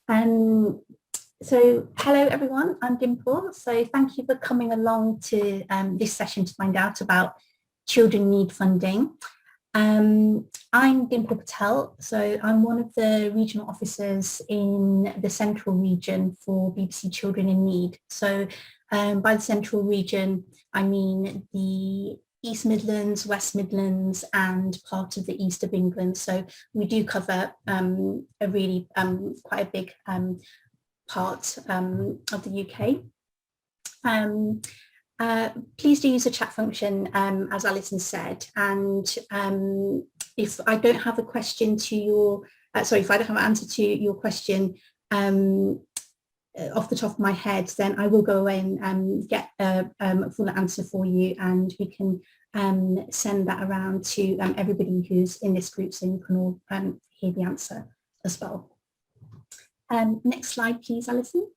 Um, so hello everyone, I'm Dimple. So thank you for coming along to this session to find out about children need funding. I'm Dimple Patel, so I'm one of the regional officers in the central region for BBC Children in Need. So by the central region, I mean the East Midlands, West Midlands and part of the east of England. So we do cover a really quite a big part of the UK. Please do use the chat function, as Alison said, and if I don't have a question to your, if I don't have an answer to your question off the top of my head, then I will go away and get a full answer for you, and we can send that around to everybody who's in this group, so you can all hear the answer as well. Next slide, please, Alison.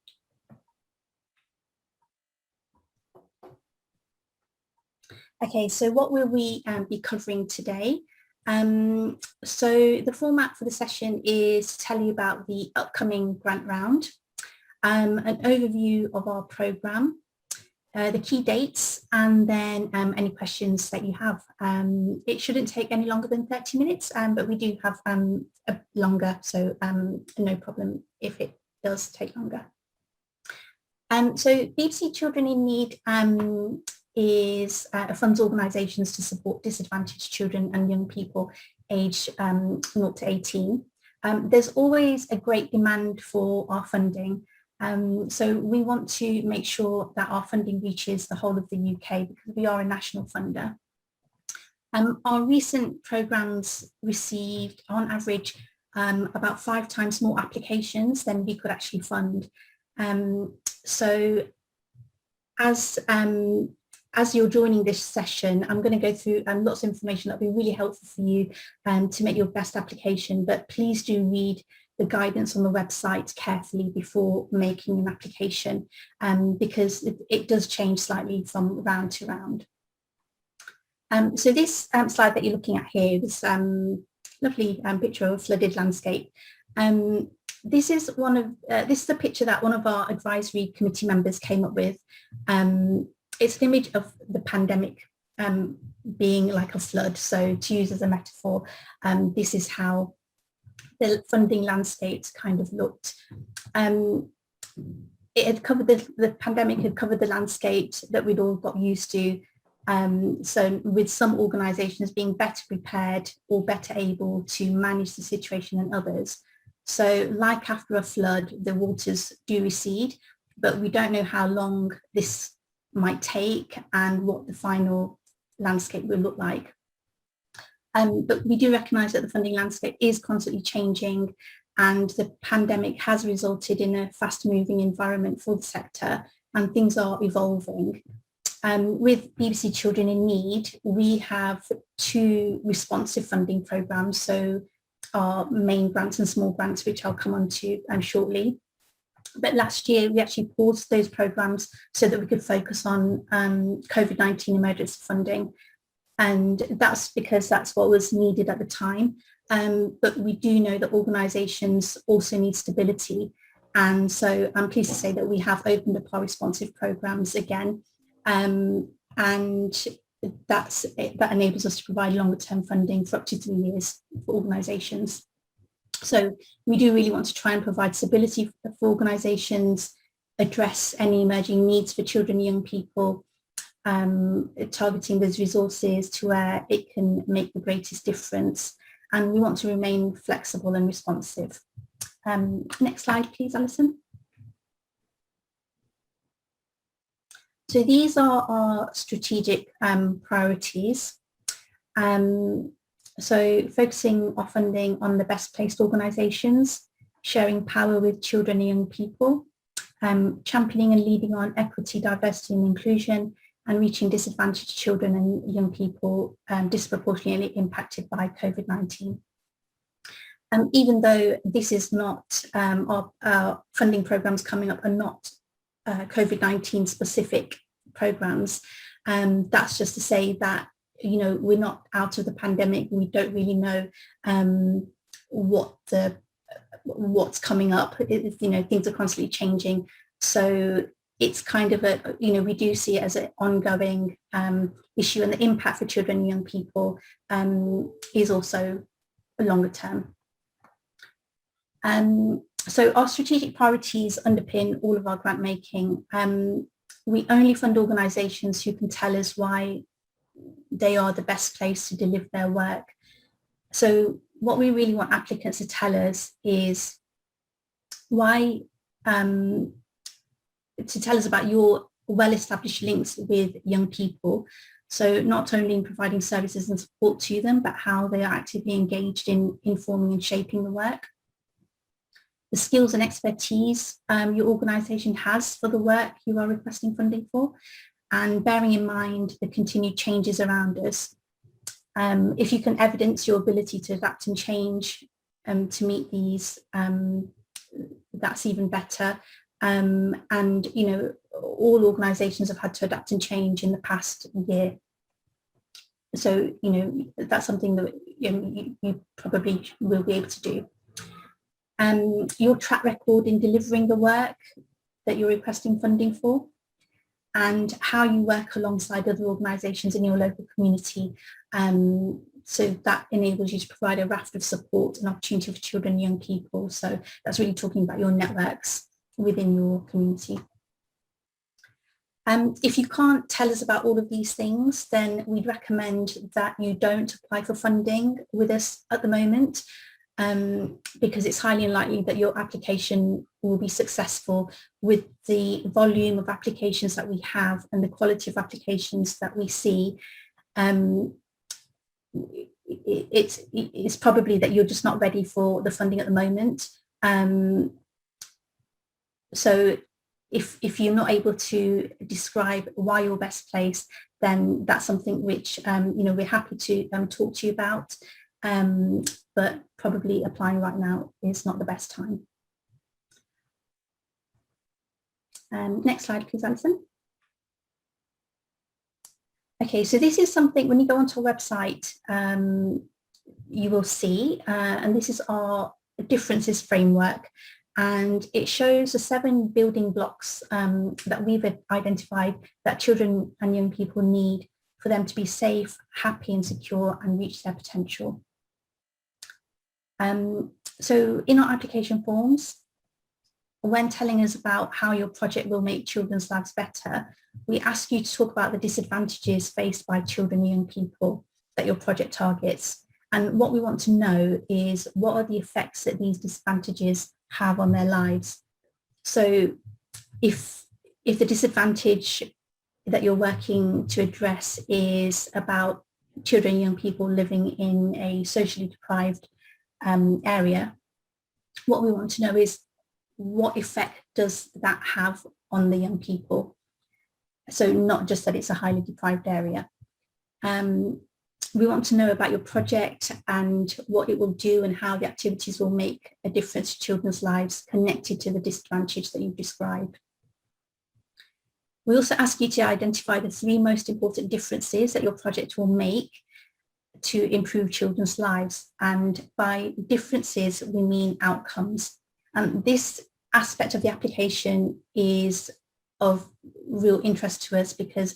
Okay, so what will we be covering today? So the format for the session is to tell you about the upcoming grant round, an overview of our programme, the key dates, and then any questions that you have. It shouldn't take any longer than 30 minutes, but we do have longer, so no problem if it does take longer. So BBC Children in Need is funds organisations to support disadvantaged children and young people aged 0 to 18. There's always a great demand for our funding. So we want to make sure that our funding reaches the whole of the UK because we are a national funder. Our recent programmes received on average about 5 times more applications than we could actually fund. So as you're joining this session, I'm going to go through lots of information that will be really helpful for you to make your best application, but please do read the guidance on the website carefully before making an application because it does change slightly from round to round. So this slide that you're looking at here, this lovely picture of a flooded landscape. This is a picture that one of our advisory committee members came up with. It's an image of the pandemic being like a flood. So to use as a metaphor, this is how the funding landscapes kind of looked. It had covered the pandemic had covered the landscapes that we'd all got used to. So with some organisations being better prepared or better able to manage the situation than others. So like after a flood, the waters do recede, but we don't know how long this might take and what the final landscape will look like. But we do recognise that the funding landscape is constantly changing and the pandemic has resulted in a fast-moving environment for the sector and things are evolving. With BBC Children in Need, we have 2 responsive funding programmes, so our main grants and small grants, which I'll come on to shortly. But last year, we actually paused those programmes so that we could focus on COVID-19 emergency funding. And that's because that's what was needed at the time. But we do know that organisations also need stability. And so I'm pleased to say that we have opened up our responsive programmes again. And that enables us to provide longer term funding for up to 3 years for organisations. So we do really want to try and provide stability for organisations, address any emerging needs for children and young people, targeting those resources to where it can make the greatest difference. And we want to remain flexible and responsive. Next slide, please, Alison. So these are our strategic priorities. So focusing our funding on the best placed organisations, sharing power with children and young people, championing and leading on equity, diversity and inclusion, and reaching disadvantaged children and young people disproportionately impacted by COVID-19. Even though this is not, our funding programmes coming up are not COVID-19 specific programmes, that's just to say that we're not out of the pandemic. We don't really know what the what's coming up. Things are constantly changing. So it's kind of we do see it as an ongoing issue, and the impact for children and young people is also longer term. So our strategic priorities underpin all of our grant making. We only fund organisations who can tell us why they are the best place to deliver their work. So what we really want applicants to tell us is why, to tell us about your well-established links with young people. So not only in providing services and support to them, but how they are actively engaged in informing and shaping the work. The skills and expertise your organisation has for the work you are requesting funding for, and bearing in mind the continued changes around us. If you can evidence your ability to adapt and change to meet these, that's even better. And all organisations have had to adapt and change in the past year. So that's something that you probably will be able to do. Your track record in delivering the work that you're requesting funding for, and how you work alongside other organisations in your local community. So that enables you to provide a raft of support and opportunity for children and young people. So that's really talking about your networks within your community. If you can't tell us about all of these things, then we'd recommend that you don't apply for funding with us at the moment, because it's highly unlikely that your application will be successful with the volume of applications that we have and the quality of applications that we see. It's probably that you're just not ready for the funding at the moment. So if you're not able to describe why you're best placed, then that's something which we're happy to talk to you about. But probably applying right now is not the best time. Next slide, please, Alison. Okay, so this is something, when you go onto our website, you will see, and this is our differences framework, and it shows the 7 building blocks that we've identified that children and young people need for them to be safe, happy and secure and reach their potential. So in our application forms, when telling us about how your project will make children's lives better, we ask you to talk about the disadvantages faced by children and young people that your project targets. And what we want to know is, what are the effects that these disadvantages have on their lives? So if the disadvantage that you're working to address is about children and young people living in a socially deprived area, what we want to know is, what effect does that have on the young people? So not just that it's a highly deprived area. We want to know about your project and what it will do and how the activities will make a difference to children's lives connected to the disadvantage that you've described. We also ask you to identify the 3 most important differences that your project will make to improve children's lives. And by differences, we mean outcomes. And this aspect of the application is of real interest to us, because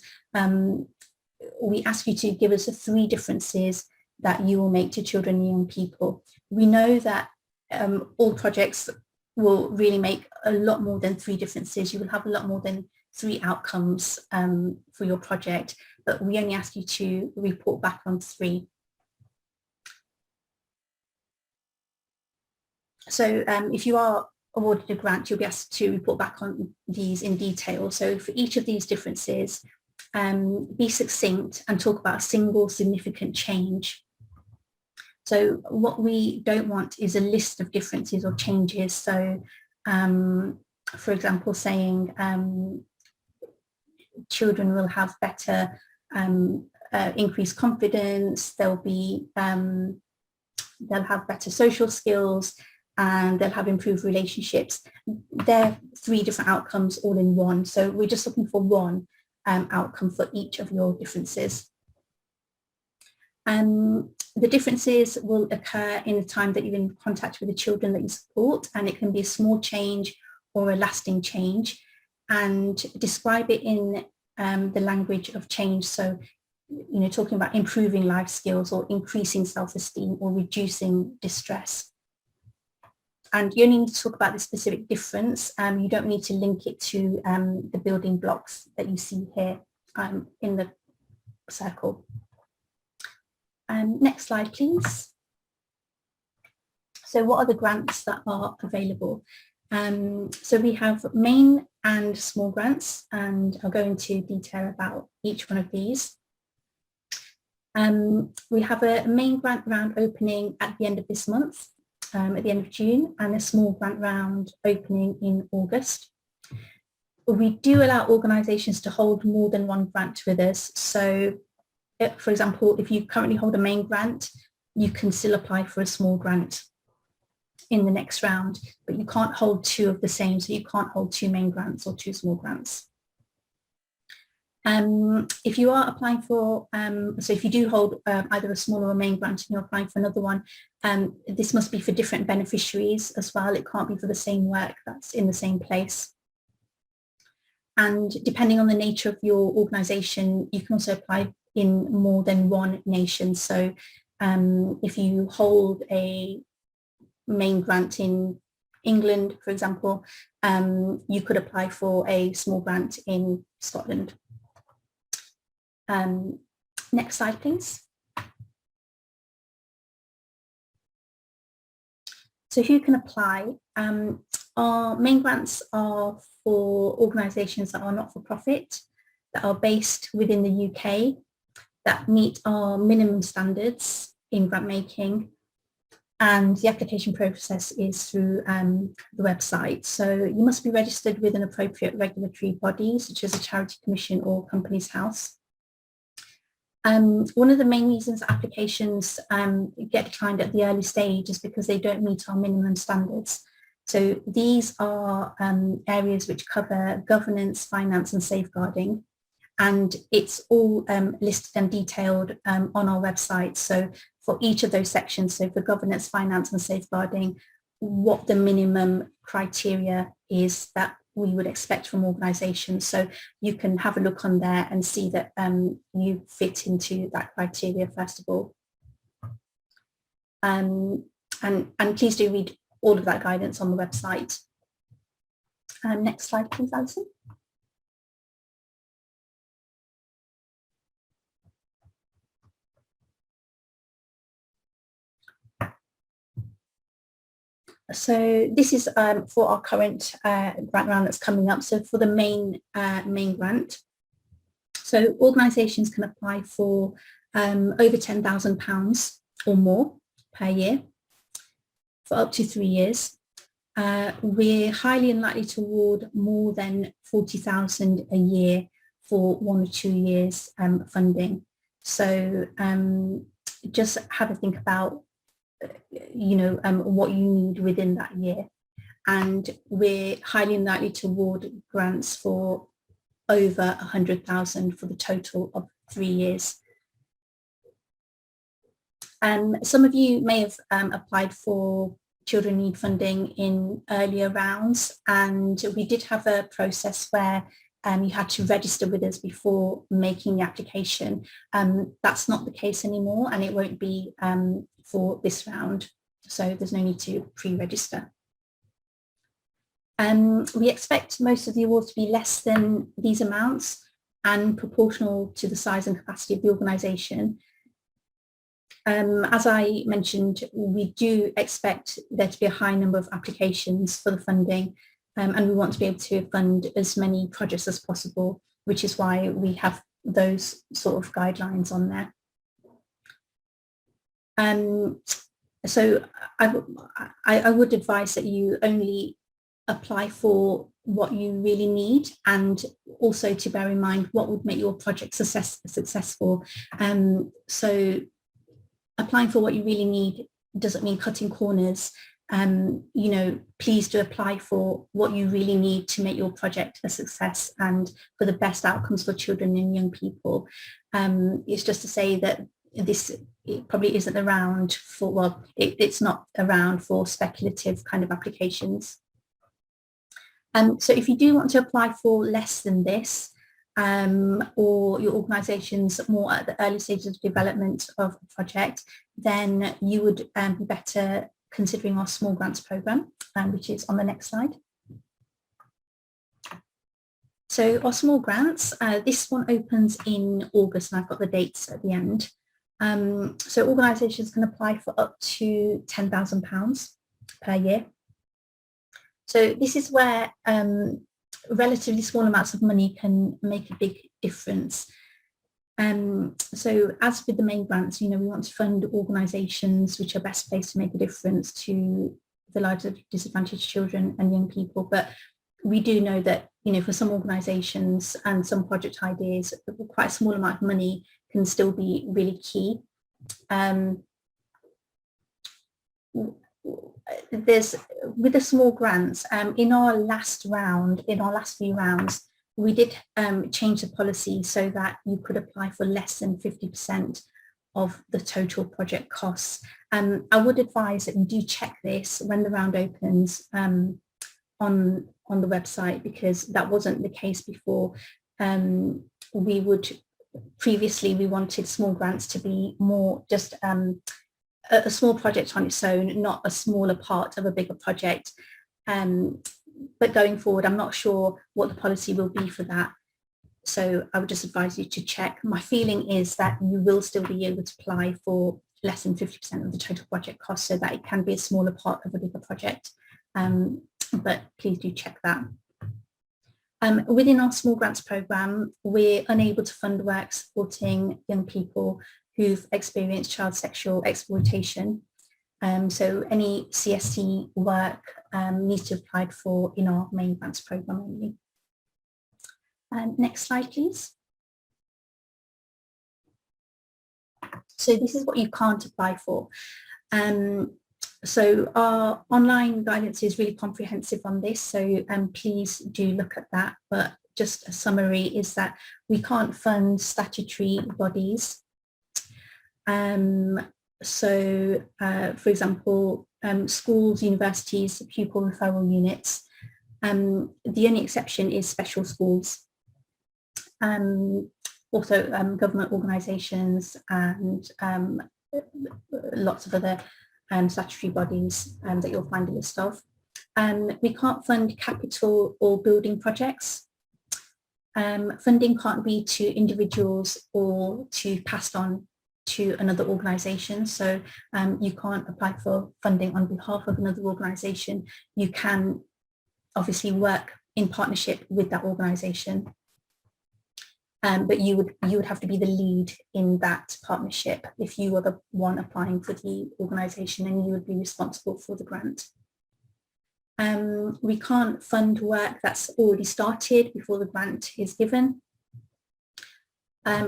we ask you to give us the 3 differences that you will make to children and young people. We know that all projects will really make a lot more than 3 differences. You will have a lot more than 3 outcomes for your project, but we only ask you to report back on 3. So if you are awarded a grant, you'll be asked to report back on these in detail. So for each of these differences, be succinct and talk about a single significant change. So what we don't want is a list of differences or changes. So for example, saying children will have better increased confidence, they'll have better social skills, and they'll have improved relationships. They're 3 different outcomes all in one. So we're just looking for 1 outcome for each of your differences. The differences will occur in the time that you're in contact with the children that you support, and it can be a small change or a lasting change, and describe it in the language of change. So, talking about improving life skills or increasing self-esteem or reducing distress. And you only need to talk about the specific difference. You don't need to link it to the building blocks that you see here in the circle. Next slide, please. So what are the grants that are available? So we have main and small grants, and I'll go into detail about each one of these. We have a main grant round opening at the end of this month, at the end of June, and a small grant round opening in August. We do allow organisations to hold more than one grant with us. So, for example, if you currently hold a main grant, you can still apply for a small grant in the next round, but you can't hold two of the same, so you can't hold two main grants or two small grants. If you are applying for, so if you do hold either a small or a main grant and you're applying for another one, this must be for different beneficiaries as well. It can't be for the same work that's in the same place. And depending on the nature of your organisation, you can also apply in more than one nation. So if you hold a main grant in England, for example, you could apply for a small grant in Scotland. Next slide, please. So who can apply? Our main grants are for organisations that are not-for-profit, that are based within the UK, that meet our minimum standards in grant making, and the application process is through the website. So you must be registered with an appropriate regulatory body, such as a charity commission or company's house. One of the main reasons applications get declined at the early stage is because they don't meet our minimum standards. So these are areas which cover governance, finance and safeguarding, and it's all listed and detailed on our website. So for each of those sections, so for governance, finance and safeguarding, what the minimum criteria is that we would expect from organisations. So you can have a look on there and see that you fit into that criteria first of all. And please do read all of that guidance on the website. Next slide, please, Alison. So this is for our current grant round that's coming up. So for the main grant, so organisations can apply for over £10,000 or more per year for up to 3 years. We're highly unlikely to award more than £40,000 a year for 1 or 2 years funding. So just have a think about what you need within that year, and we're highly unlikely to award grants for over 100,000 for the total of 3 years. Some of you may have applied for children need funding in earlier rounds, and we did have a process where you had to register with us before making the application. That's not the case anymore, and it won't be for this round, so there's no need to pre-register. We expect most of the awards to be less than these amounts and proportional to the size and capacity of the organisation. As I mentioned, we do expect there to be a high number of applications for the funding, and we want to be able to fund as many projects as possible, which is why we have those sort of guidelines on there. So I would advise that you only apply for what you really need, and also to bear in mind what would make your project successful. So applying for what you really need doesn't mean cutting corners. Please do apply for what you really need to make your project a success and for the best outcomes for children and young people. It's just to say that this it probably isn't around for, well, it's not around for speculative kind of applications. So if you do want to apply for less than this, or your organisation's more at the early stages of development of a project, then you would be better considering our small grants programme, which is on the next slide. So our small grants, this one opens in August, and I've got the dates at the end. So organisations can apply for up to £10,000 per year. So this is where relatively small amounts of money can make a big difference. So as with the main grants, we want to fund organisations which are best placed to make a difference to the lives of disadvantaged children and young people. But we do know that, for some organisations and some project ideas, quite a small amount of money can still be really key. With the small grants, in our last few rounds, we did change the policy so that you could apply for less than 50% of the total project costs. I would advise that you do check this when the round opens on the website, because that wasn't the case before. Previously we wanted small grants to be more just a small project on its own, not a smaller part of a bigger project. But going forward, I'm not sure what the policy will be for that. So I would just advise you to check. My feeling is that you will still be able to apply for less than 50% of the total project cost, so that it can be a smaller part of a bigger project. But please do check that. Within our small grants programme, we're unable to fund work supporting young people who've experienced child sexual exploitation. So any CSC work needs to be applied for in our main grants programme only. Next slide, please. So this is what you can't apply for. So our online guidance is really comprehensive on this, so please do look at that. But just a summary is that we can't fund statutory bodies. So, for example, schools, universities, pupil referral units. The only exception is special schools. Also government organisations and lots of other statutory bodies that you'll find a list of. We can't fund capital or building projects. Funding can't be to individuals or to passed on to another organisation. So you can't apply for funding on behalf of another organisation. You can obviously work in partnership with that organisation. But you would have to be the lead in that partnership if you were the one applying for the organisation, and you would be responsible for the grant. We can't fund work that's already started before the grant is given.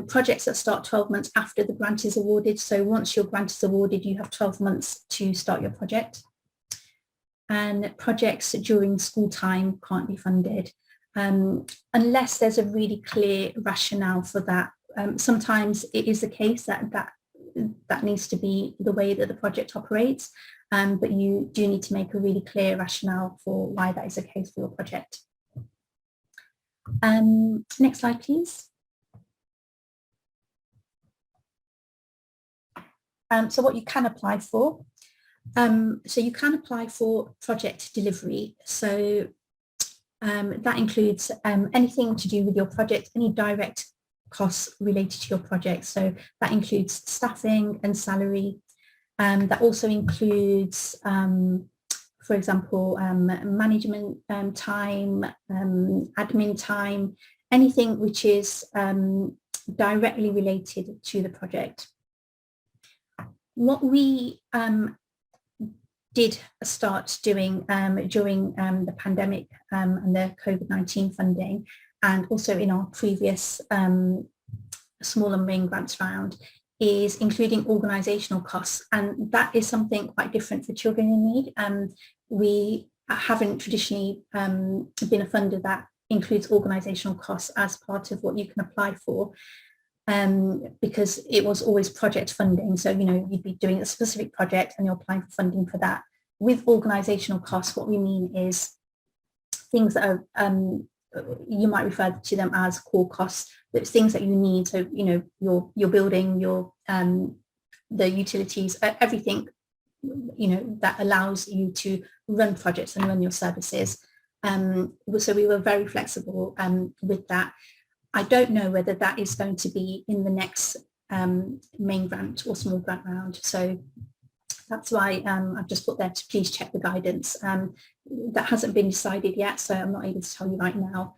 Projects that start 12 months after the grant is awarded. So once your grant is awarded, you have 12 months to start your project. And projects during school time can't be funded. Unless there's a really clear rationale for that. Sometimes it is the case that needs to be the way that the project operates, but you do need to make a really clear rationale for why that is the case for your project. Next slide, please. So what you can apply for. So you can apply for project delivery. So that includes anything to do with your project, any direct costs related to your project. So that includes staffing and salary. That also includes, for example, management time, admin time, anything which is directly related to the project. What we did start doing during the pandemic and the COVID-19 funding, and also in our previous small and main grants round, is including organisational costs, and that is something quite different for children in need. We haven't traditionally been a funder that includes organisational costs as part of what you can apply for. because it was always project funding. So, you know, you'd be doing a specific project and you're applying for funding for that. With organisational costs, what we mean is things that are, you might refer to them as core costs. It's things that you need. So, you know, your building, the utilities, everything, you know, that allows you to run projects and run your services. So we were very flexible with that. I don't know whether that is going to be in the next main grant or small grant round. So that's why I've just put there to please check the guidance. That hasn't been decided yet, so I'm not able to tell you right now.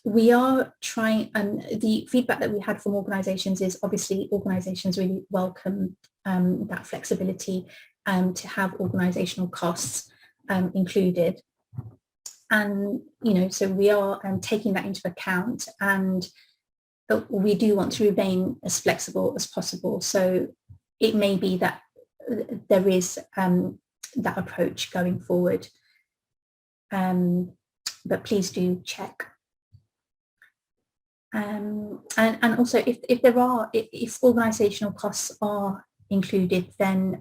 We are trying, the feedback that we had from organisations is obviously organisations really welcome that flexibility to have organisational costs included. And, you know, so we are taking that into account, and we do want to remain as flexible as possible. So it may be that there is that approach going forward. But please do check. And also if organisational costs are included, then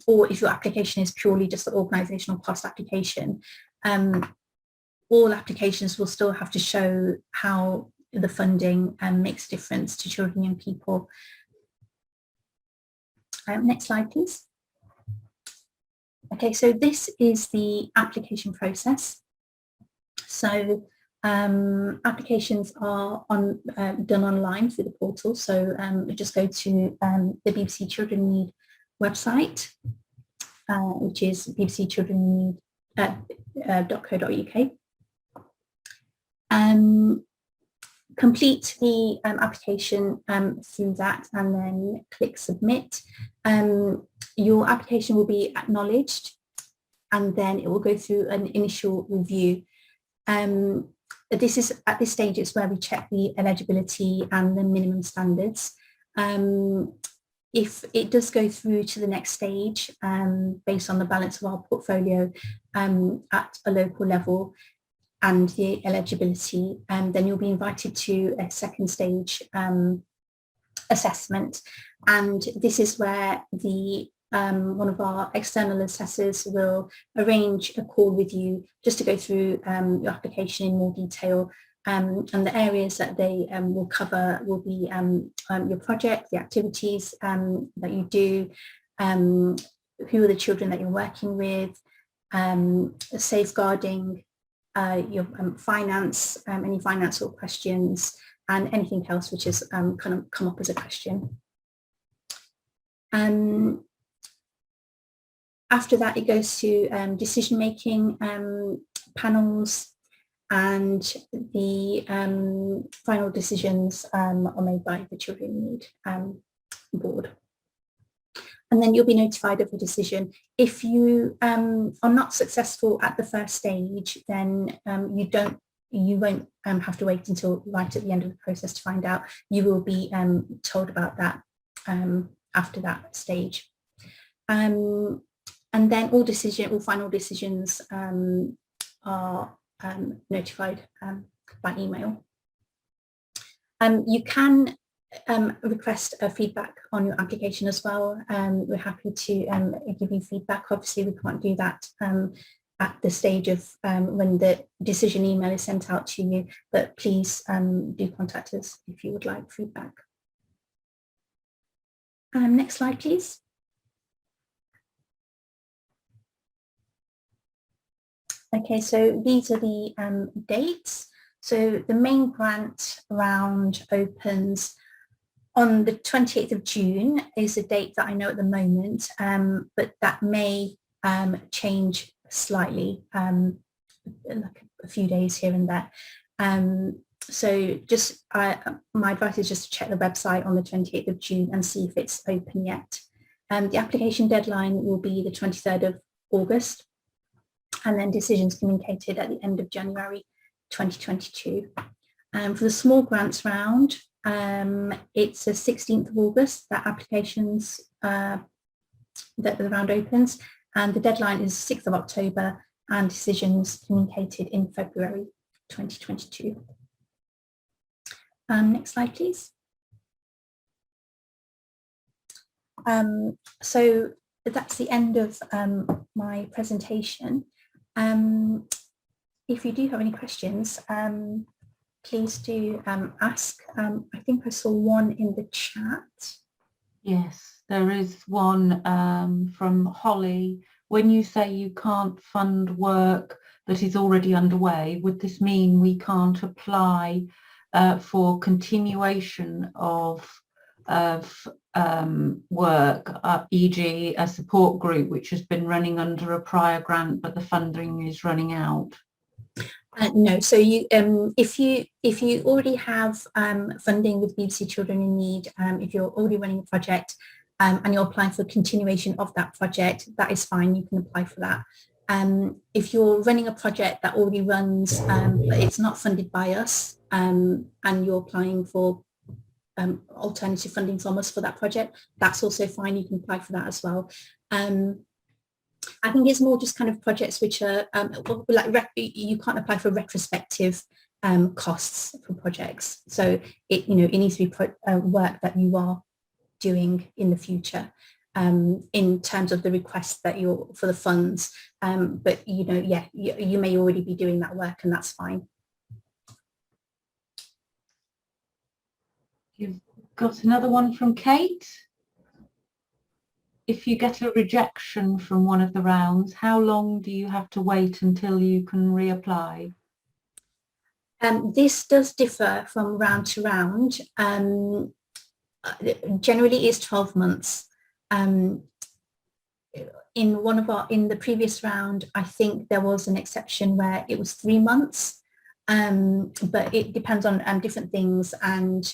or if your application is purely just an organisational cost application, all applications will still have to show how the funding makes a difference to children and young people. Next slide, please. Okay, so this is the application process. So applications are done online through the portal. So we just go to the BBC Children Need website, which is bbcchildrenneed.co.uk. Complete the application through that and then click submit. Your application will be acknowledged and then it will go through an initial review. This is at this stage it's where we check the eligibility and the minimum standards. If it does go through to the next stage based on the balance of our portfolio at a local level and the eligibility, then you'll be invited to a second stage assessment. And this is where the one of our external assessors will arrange a call with you just to go through your application in more detail. And the areas that they will cover will be your project, the activities that you do, who are the children that you're working with, safeguarding, your finance, any financial questions, and anything else which has kind of come up as a question. After that, it goes to decision-making panels, and the final decisions are made by the Children Need board. And then you'll be notified of the decision. If you are not successful at the first stage, then you won't have to wait until right at the end of the process to find out. You will be told about that after that stage. And then all final decisions are notified by email. You can request feedback on your application as well. We're happy to give you feedback. Obviously, we can't do that at the stage of when the decision email is sent out to you, but please do contact us if you would like feedback. Next slide, please. Okay, so these are the dates. So the main grant round opens on the 28th of June is a date that I know at the moment, but that may change slightly, like a few days here and there. So just my advice is just to check the website on the 28th of June and see if it's open yet. The application deadline will be the 23rd of August, and then decisions communicated at the end of January 2022. For the small grants round, it's the 16th of August that applications, that the round opens, and the deadline is 6th of October and decisions communicated in February 2022. Next slide, please. So that's the end of my presentation. If you do have any questions, please do ask. I think I saw one in the chat. Yes, there is one from Holly. When you say you can't fund work that is already underway, would this mean we can't apply for continuation of work, e.g. a support group which has been running under a prior grant but the funding is running out? No, so you if you already have funding with BBC Children in Need, if you're already running a project and you're applying for continuation of that project, that is fine, you can apply for that. If you're running a project that already runs, but it's not funded by us, and you're applying for alternative funding from us for that project, that's also fine, you can apply for that as well. I think it's more just kind of projects which are like you can't apply for retrospective costs for projects. So it needs to be work that you are doing in the future in terms of the request that you're for the funds. But you may already be doing that work, and that's fine. You've got another one from Kate. If you get a rejection from one of the rounds, how long do you have to wait until you can reapply? This does differ from round to round. Generally, it's 12 months. In the previous round, I think there was an exception where it was 3 months, but it depends on different things, and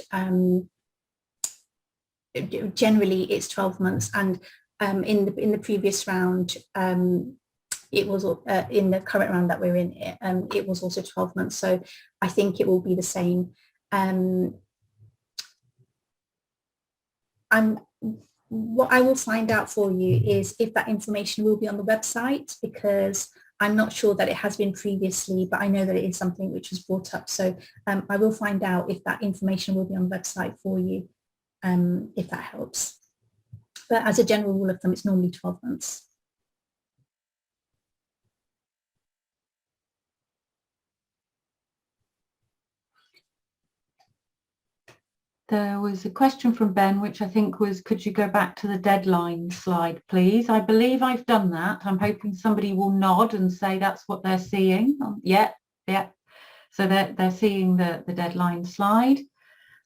generally it's 12 months. And in the previous round, it was in the current round that we're in, it was also 12 months. So I think it will be the same. And what I will find out for you is if that information will be on the website, because I'm not sure that it has been previously, but I know that it is something which was brought up. So I will find out if that information will be on the website for you, if that helps. But as a general rule of thumb, it's normally 12 months. There was a question from Ben, which I think was, could you go back to the deadline slide, please? I believe I've done that. I'm hoping somebody will nod and say that's what they're seeing. Yeah. So they're seeing the deadline slide.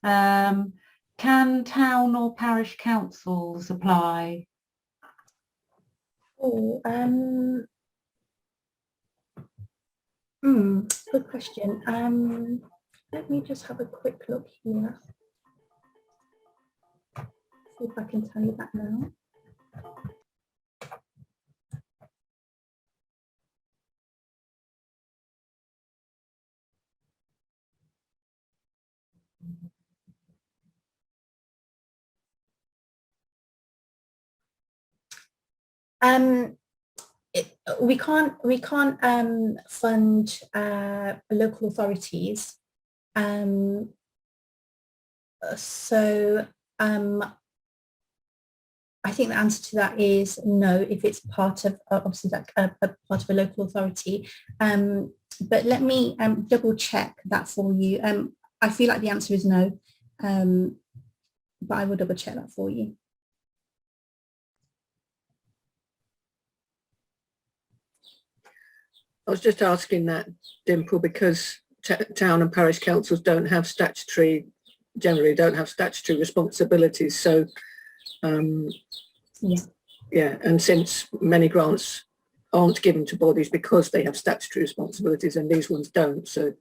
Can town or parish councils apply? Oh, good question. Let me just have a quick look here. See if I can tell you that now. We can't fund local authorities. So I think the answer to that is no, if it's part of obviously like a part of a local authority. But let me double check that for you. I feel like the answer is no, but I will double check that for you. I was just asking that, Dimple, because town and parish councils generally don't have statutory responsibilities. So, yeah, and since many grants aren't given to bodies because they have statutory responsibilities and these ones don't, so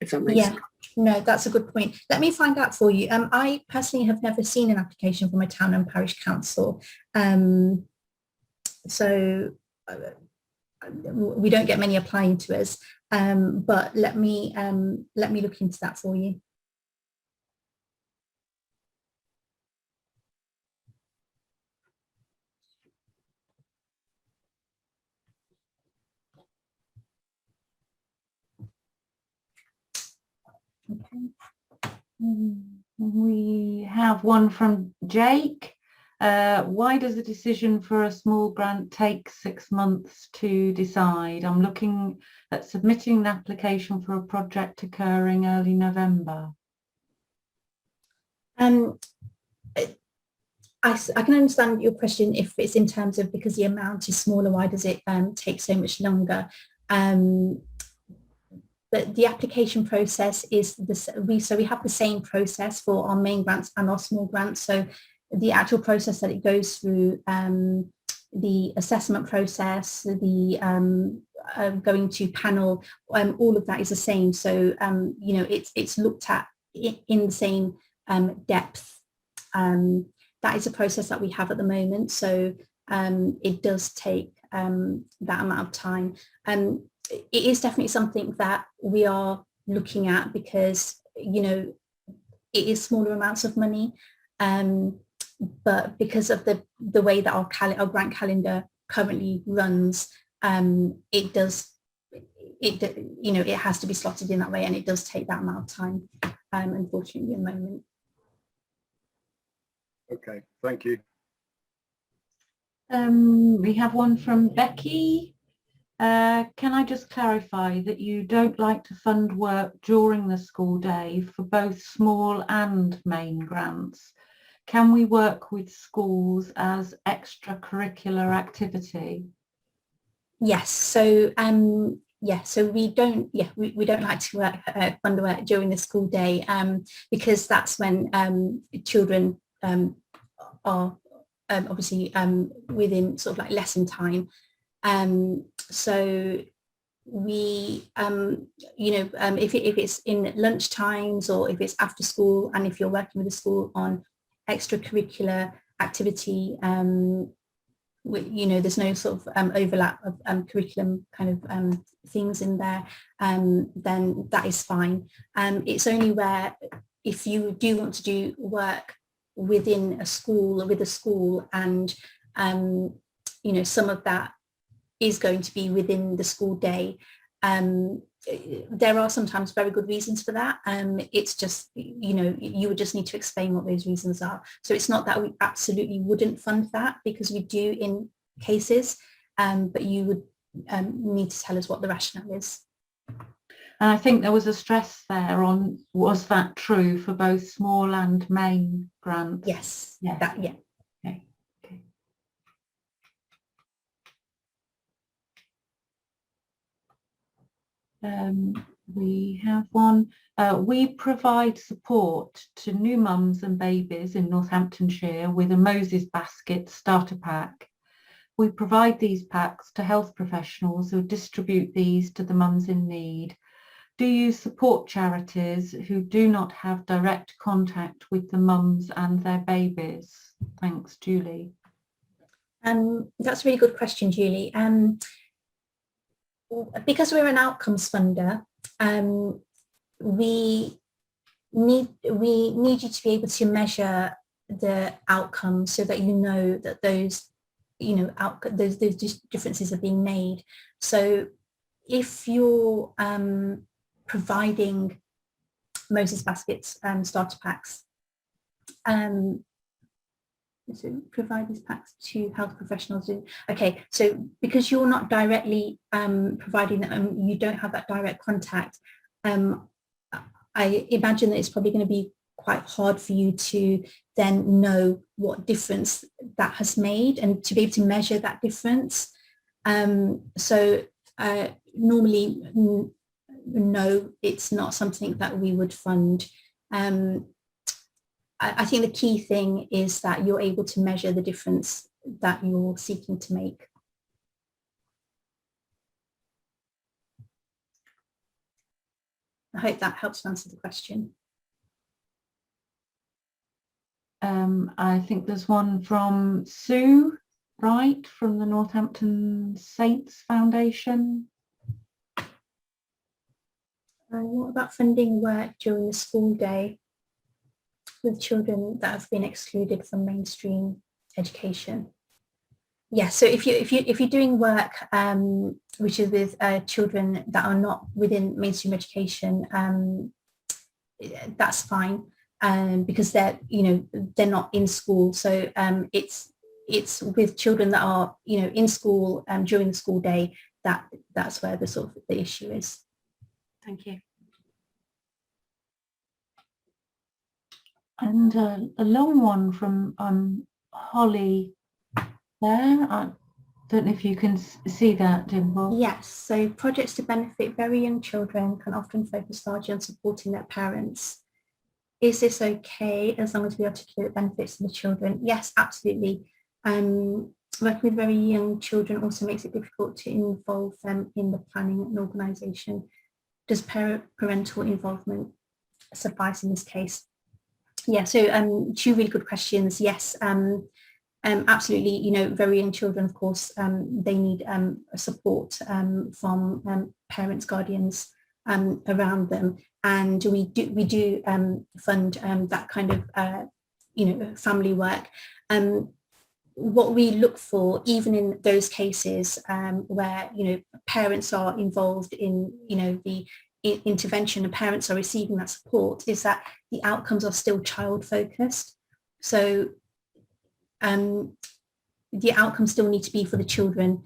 if that makes sense. No, that's a good point. Let me find out for you. I personally have never seen an application from a town and parish council. So we don't get many applying to us, but let me look into that for you. Okay. We have one from Jake. Why does the decision for a small grant take 6 months to decide? I'm looking at submitting an application for a project occurring early November. I can understand your question if it's in terms of because the amount is smaller, why does it take so much longer? But the application process is we have the same process for our main grants and our small grants. So the actual process that it goes through, the assessment process, the going to panel, all of that is the same. So you know, it's looked at in the same depth. That is a process that we have at the moment. So it does take that amount of time. It is definitely something that we are looking at because, you know, it is smaller amounts of money. But because of the way that our grant calendar currently runs, it has to be slotted in that way, and it does take that amount of time, unfortunately, at the moment. Okay, thank you. We have one from Becky. Can I just clarify that you don't like to fund work during the school day for both small and main grants? Can we work with schools as extracurricular activity? Yes. So so we don't like to fund work during the school day because that's when children are obviously within sort of like lesson time. So we, if it's in lunch times or if it's after school, and if you're working with a school on extracurricular activity, there's no sort of overlap of curriculum kind of things in there, then that is fine. It's only where if you do want to do work within a school or with a school and some of that is going to be within the school day. There are sometimes very good reasons for that. It's just, you would just need to explain what those reasons are. So it's not that we absolutely wouldn't fund that, because we do in cases, but you would need to tell us what the rationale is. And I think there was a stress there on, was that true for both small and main grants? Yes. Yeah. Yeah. Okay. We have one. We provide support to new mums and babies in Northamptonshire with a Moses Basket starter pack. We provide these packs to health professionals who distribute these to the mums in need. Do you support charities who do not have direct contact with the mums and their babies? Thanks, Julie. That's a really good question, Julie. Because we're an outcomes funder, we need you to be able to measure the outcomes so that you know that those differences are being made. So if you're providing Moses Baskets starter packs, so provide these packs to health professionals. Okay, so because you're not directly providing them, you don't have that direct contact. I imagine that it's probably going to be quite hard for you to then know what difference that has made and to be able to measure that difference. So normally, no, it's not something that we would fund. I think the key thing is that you're able to measure the difference that you're seeking to make. I hope that helps answer the question. I think there's one from Sue, right, from the Northampton Saints Foundation. What about funding work during the school day with children that have been excluded from mainstream education? Yes, so if you're doing work which is with children that are not within mainstream education, that's fine. because they're not in school. So it's with children that are in school during the school day that's where the issue is. Thank you. And a long one from Holly there. I don't know if you can see that, Dimple. Yes, so projects to benefit very young children can often focus largely on supporting their parents. Is this okay as long as we articulate benefits to the children? Yes, absolutely. Working with very young children also makes it difficult to involve them in the planning and organisation. Does parental involvement suffice in this case? Yeah, so two really good questions. Yes, absolutely. Very young children, of course, they need support from parents, guardians around them, and we do fund that kind of family work. What we look for, even in those cases where parents are involved in the intervention and parents are receiving that support, is that the outcomes are still child focused. So the outcomes still need to be for the children.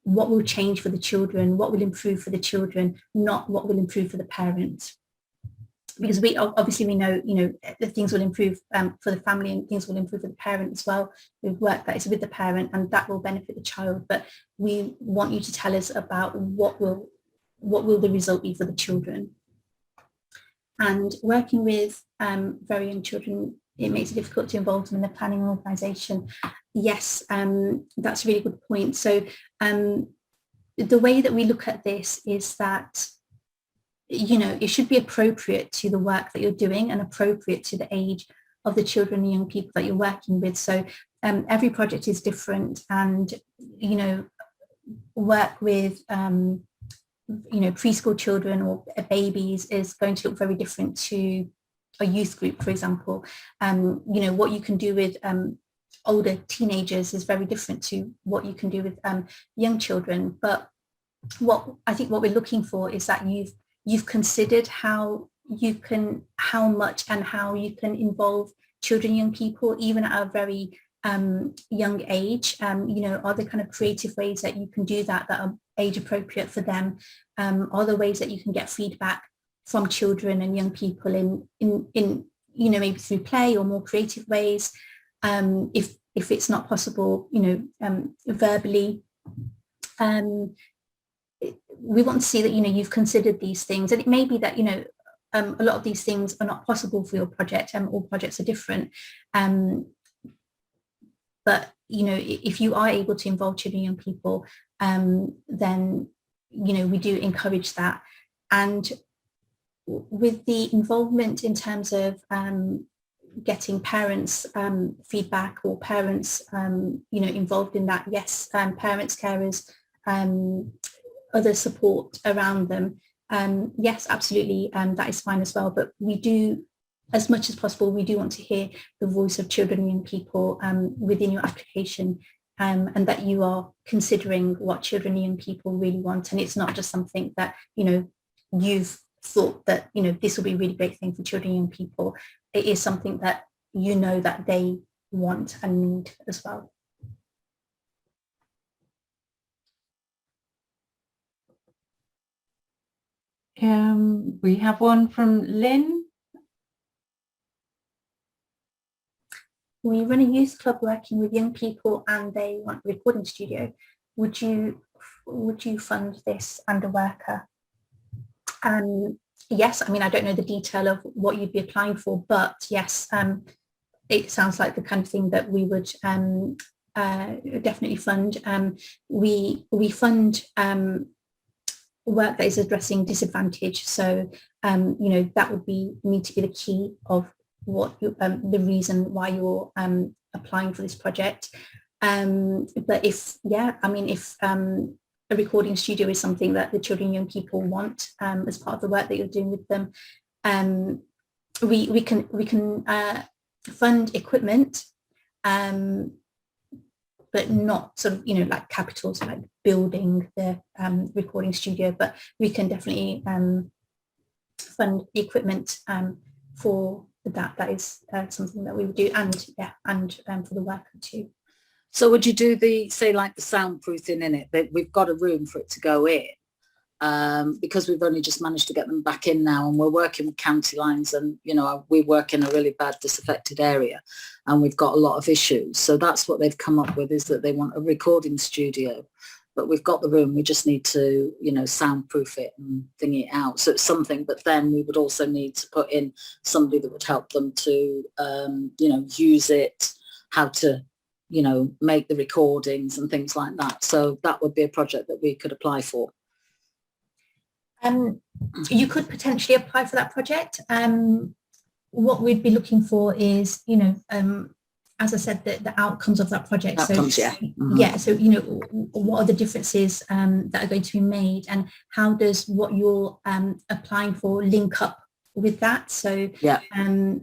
What will change for the children, what will improve for the children, not what will improve for the parent. Because we know that things will improve for the family and things will improve for the parent as well with work that is with the parent, and that will benefit the child. But we want you to tell us about what will the result be for the children. And working with very young children, it makes it difficult to involve them in the planning organisation. Yes, that's a really good point. So the way that we look at this is that it should be appropriate to the work that you're doing and appropriate to the age of the children and young people that you're working with. So every project is different, and work with preschool children or babies is going to look very different to a youth group, for example. What you can do with older teenagers is very different to what you can do with young children. But what we're looking for is that you've considered how much and how you can involve children, young people, even at a very young age. Are there kind of creative ways that you can do that are age appropriate for them? Are there ways that you can get feedback from children and young people in maybe through play or more creative ways? If it's not possible, verbally. We want to see that you've considered these things, and it may be that a lot of these things are not possible for your project. All projects are different, but if you are able to involve children and young people, then we do encourage that. And with the involvement in terms of getting parents feedback or parents involved in that, yes, parents, carers, other support around them, yes, absolutely, that is fine as well. But we do, as much as possible, we do want to hear the voice of children and young people within your application, and that you are considering what children and young people really want, and it's not just something that you've thought that this will be a really great thing for children and young people. It is something that that they want and need as well. We have one from Lynn. We run a youth club working with young people and they want a recording studio. Would you fund this and a worker? Yes, I don't know the detail of what you'd be applying for, but yes, it sounds like the kind of thing that we would definitely fund. We fund work that is addressing disadvantage, so that would need to be the key of what the reason why you're applying for this project. But if a recording studio is something that the children and young people want as part of the work that you're doing with them, we can fund equipment, but not sort of like capital, so like building the recording studio, but we can definitely fund the equipment for that is something that we would do, and for the worker too. So would you do the, say, like the soundproofing in it, that we've got a room for it to go in, because we've only just managed to get them back in now, and we're working with county lines, and, you know, we work in a really bad disaffected area and we've got a lot of issues. So that's what they've come up with, is that they want a recording studio, but we've got the room, we just need to, you know, soundproof it and thing it out. So it's something, but then we would also need to put in somebody that would help them to, you know, use it, how to, you know, make the recordings and things like that. So that would be a project that we could apply for. You could potentially apply for that project. What we'd be looking for is, you know, as I said, the outcomes of that project. Outcomes, so, yeah. Mm-hmm. Yeah. So, you know, what are the differences that are going to be made, and how does what you're applying for link up with that? So, yeah. And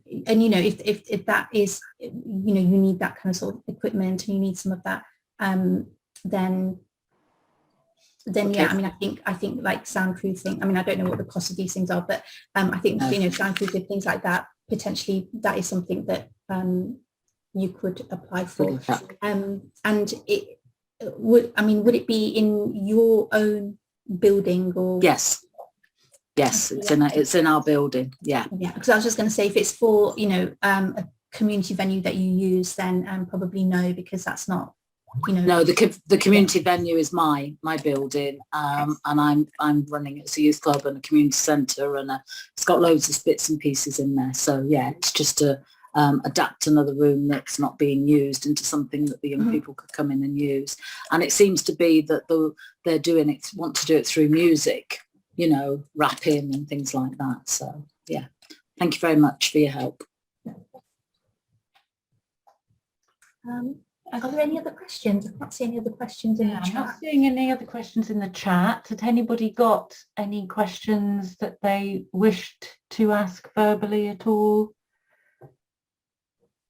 you know, if that is, you know, you need that kind of sort of equipment, and you need some of that, then okay. Yeah, I mean, I think like soundproofing, I mean, I don't know what the cost of these things are, but I think, you know, soundproofing, things like that, potentially that is something that you could apply for. And it would, I mean, would it be in your own building or? Yes. Yes, it's in our building. Yeah. Yeah, because I was just going to say, if it's for, you know, a community venue that you use, then probably no, because that's not, you know. No, the community venue is my building, and I'm running it as a youth club and a community centre, and it's got loads of bits and pieces in there. So yeah, it's just to adapt another room that's not being used into something that the young people could come in and use. And it seems to be that they're doing it, want to do it through music, you know, rapping and things like that. So yeah, thank you very much for your help. Are there any other questions? I can't see any other questions in the chat. I'm not seeing any other questions in the chat. Had anybody got any questions that they wished to ask verbally at all?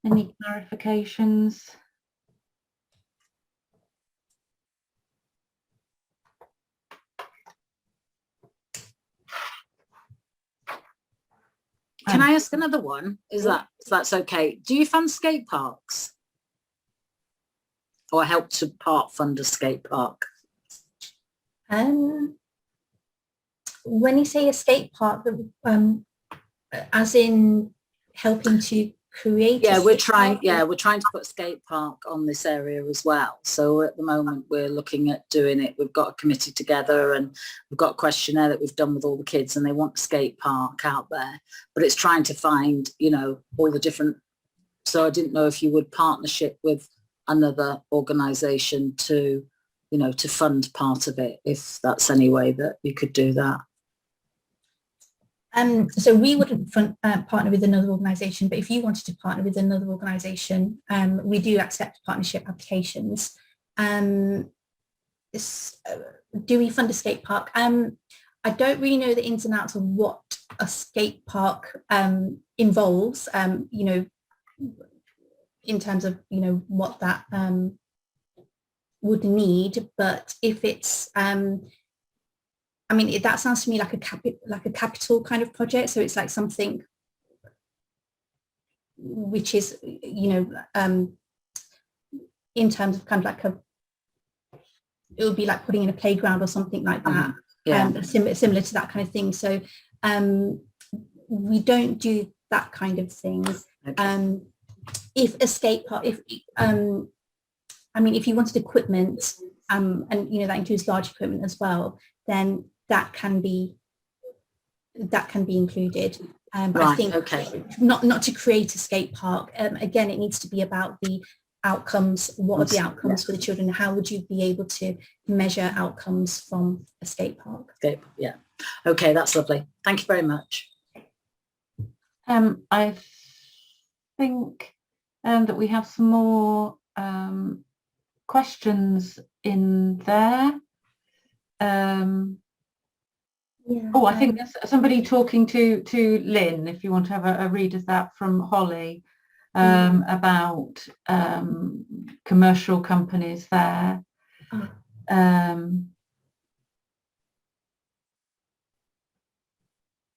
Any clarifications? Can I ask another one? Is that's okay? Do you fund skate parks? Or help to fund a skate park? When you say a skate park, as in helping to create? Yeah, we're trying to put a skate park on this area as well. So at the moment we're looking at doing it. We've got a committee together, and we've got a questionnaire that we've done with all the kids, and they want a skate park out there. But it's trying to find, you know, all the different. So I didn't know if you would partnership with another organisation to, you know, to fund part of it, if that's any way that you could do that. So we wouldn't partner with another organisation, but if you wanted to partner with another organisation, we do accept partnership applications. Do we fund a skate park? I don't really know the ins and outs of what a skate park involves, you know, in terms of, you know, what that would need. But if it's I mean, that sounds to me like a capital kind of project. So it's like something which is, you know, in terms of kind of like it would be like putting in a playground or something like that. Similar to that kind of thing. So we don't do that kind of thing. Okay. If a skate park, I mean, if you wanted equipment, and you know that includes large equipment as well, then that can be included. But right, I think not to create a skate park. Again, it needs to be about the outcomes. What are the outcomes for the children? How would you be able to measure outcomes from a skate park? Yeah. Okay, that's lovely. Thank you very much. I think that we have some more questions in there. I think there's somebody talking to Lynn, if you want to have a read of that, from Holly, about commercial companies there.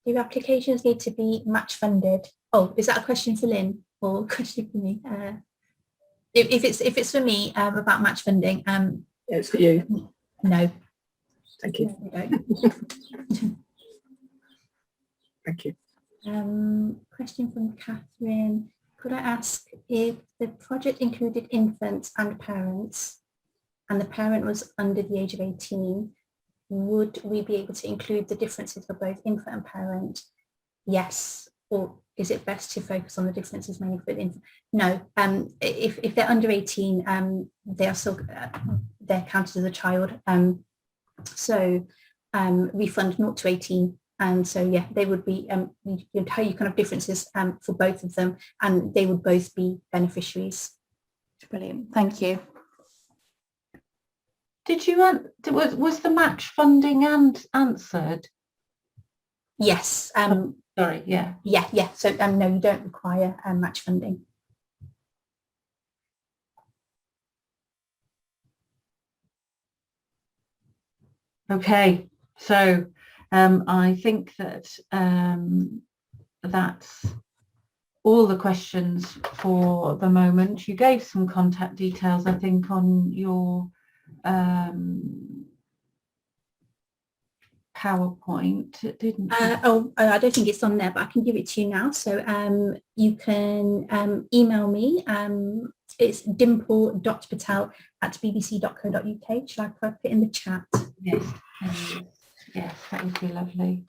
Do applications need to be match funded? Oh, is that a question for Lynn or a question for me? If it's for me about match funding, It's for you. no. Thank you. No, we don't. Thank you. Question from Catherine. Could I ask if the project included infants and parents, and the parent was under the age of 18, would we be able to include the differences for both infant and parent? Yes. Or is it best to focus on the differences mainly for the infant? No. If they're under 18, they are still they're counted as a child. So we fund 0 to 18. And so, yeah, they would be, you'd tell you kind of differences for both of them, and they would both be beneficiaries. Brilliant, thank you. Did you, was the match funding answered? Yes. Sorry, yeah. Yeah. So no, you don't require match funding. Okay, so I think that that's all the questions for the moment. You gave some contact details, I think, on your PowerPoint, didn't you? I don't think it's on there, but I can give it to you now. So you can email me. It's dimple.patel@bbc.co.uk. Shall I put it in the chat? Yes, yes, that would be lovely.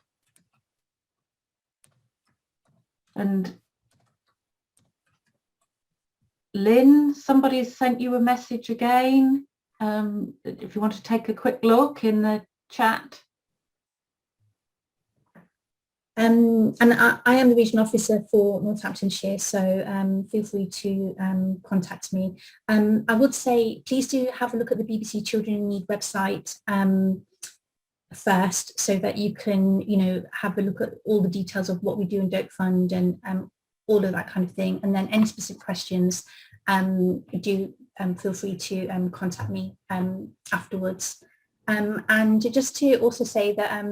And Lynn, somebody has sent you a message again. If you want to take a quick look in the chat. And I am the regional officer for Northamptonshire, so feel free to contact me. I would say please do have a look at the BBC Children in Need website first, so that you can, have a look at all the details of what we do and don't fund and all of that kind of thing. And then any specific questions, do feel free to contact me afterwards. And just to also say that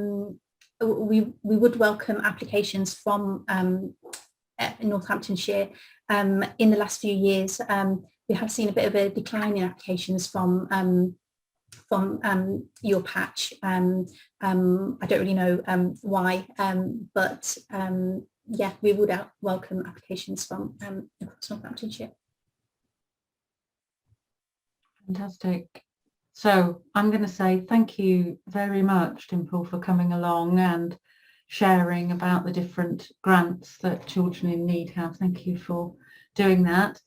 we would welcome applications from Northamptonshire. In the last few years, we have seen a bit of a decline in applications from your patch. I don't really know why, but yeah, we would welcome applications from across Northamptonshire. Fantastic. So I'm going to say thank you very much, Dimple, for coming along and sharing about the different grants that Children in Need have. Thank you for doing that.